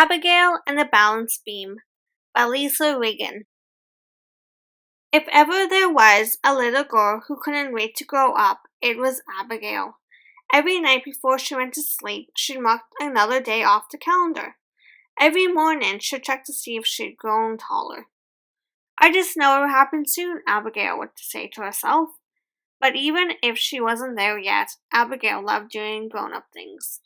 Abigail and the Balance Beam by Lisa Reagan. If ever there was a little girl who couldn't wait to grow up, it was Abigail. Every night before she went to sleep, she marked another day off the calendar. Every morning, she'd check to see if she'd grown taller. I just know it will happen soon, Abigail would say to herself. But even if she wasn't there yet, Abigail loved doing grown-up things.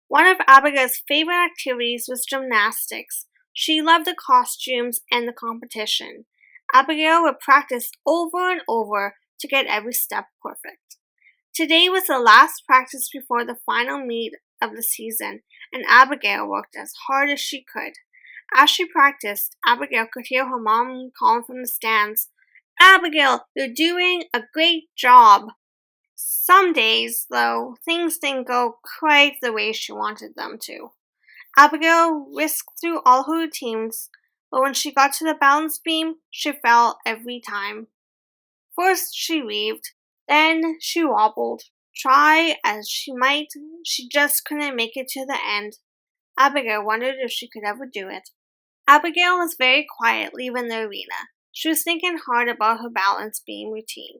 One of Abigail's favorite activities was gymnastics. She loved the costumes and the competition. Abigail would practice over and over to get every step perfect. Today was the last practice before the final meet of the season, and Abigail worked as hard as she could. As she practiced, Abigail could hear her mom calling from the stands, "Abigail, you're doing a great job." Some days, though, things didn't go quite the way she wanted them to. Abigail risked through all her routines, but when she got to the balance beam, she fell every time. First she weaved, then she wobbled. Try as she might, she just couldn't make it to the end. Abigail wondered if she could ever do it. Abigail was very quiet leaving the arena. She was thinking hard about her balance beam routine.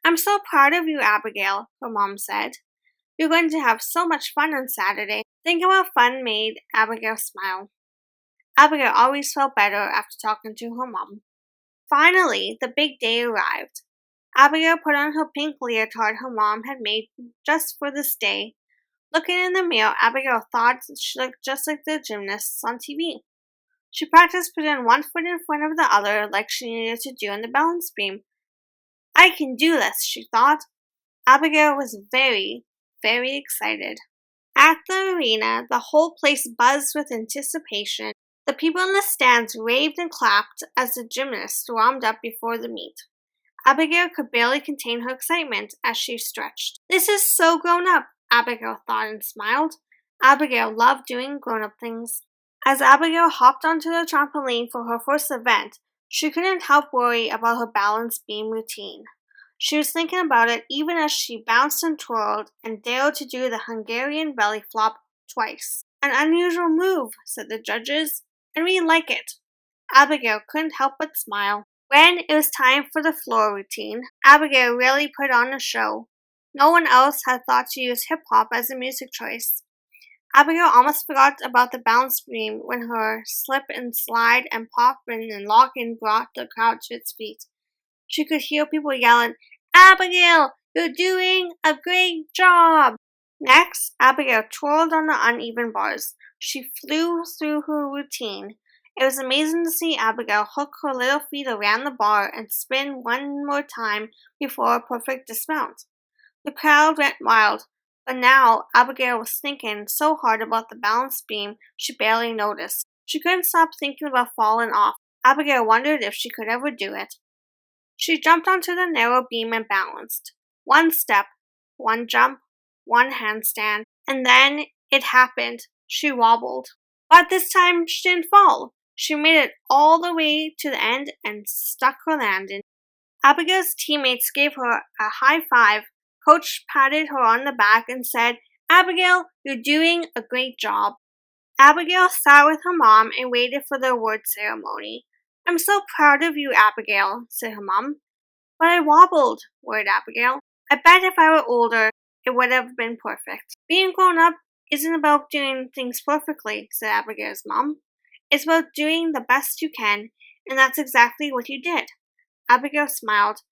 "I'm so proud of you, Abigail," her mom said. "You're going to have so much fun on Saturday." Thinking about fun made Abigail smile. Abigail always felt better after talking to her mom. Finally, the big day arrived. Abigail put on her pink leotard her mom had made just for this day. Looking in the mirror, Abigail thought she looked just like the gymnasts on TV. She practiced putting one foot in front of the other like she needed to do in the balance beam. "I can do this," she thought. Abigail was very, very excited. At the arena, the whole place buzzed with anticipation. The people in the stands raved and clapped as the gymnasts warmed up before the meet. Abigail could barely contain her excitement as she stretched. "This is so grown up," Abigail thought and smiled. Abigail loved doing grown-up things. As Abigail hopped onto the trampoline for her first event, she couldn't help worry about her balance beam routine. She was thinking about it even as she bounced and twirled and dared to do the Hungarian belly flop twice. "An unusual move," said the judges, "and we like it." Abigail couldn't help but smile. When it was time for the floor routine, Abigail really put on a show. No one else had thought to use hip-hop as a music choice. Abigail almost forgot about the balance beam when her slip and slide and popping and locking brought the crowd to its feet. She could hear people yelling, "Abigail, you're doing a great job!" Next, Abigail twirled on the uneven bars. She flew through her routine. It was amazing to see Abigail hook her little feet around the bar and spin one more time before a perfect dismount. The crowd went wild, but now Abigail was thinking so hard about the balance beam she barely noticed. She couldn't stop thinking about falling off. Abigail wondered if she could ever do it. She jumped onto the narrow beam and balanced. One step, one jump, one handstand, and then it happened. She wobbled. But this time she didn't fall. She made it all the way to the end and stuck her landing. Abigail's teammates gave her a high five. Coach patted her on the back and said, "Abigail, you're doing a great job." Abigail sat with her mom and waited for the award ceremony. "I'm so proud of you, Abigail," said her mom. "But I wobbled," worried Abigail. "I bet if I were older, it would have been perfect." "Being grown up isn't about doing things perfectly," said Abigail's mom. "It's about doing the best you can, and that's exactly what you did." Abigail smiled.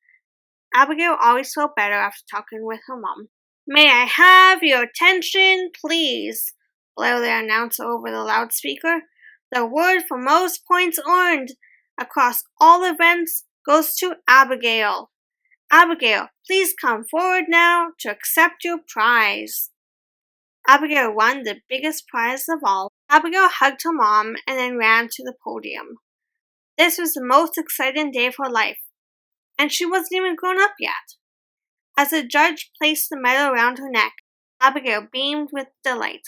Abigail always felt better after talking with her mom. "May I have your attention, please?" blared the announcer over the loudspeaker. "The award for most points earned across all events goes to Abigail. Abigail, please come forward now to accept your prize." Abigail won the biggest prize of all. Abigail hugged her mom and then ran to the podium. This was the most exciting day of her life, and she wasn't even grown up yet. As the judge placed the medal around her neck, Abigail beamed with delight.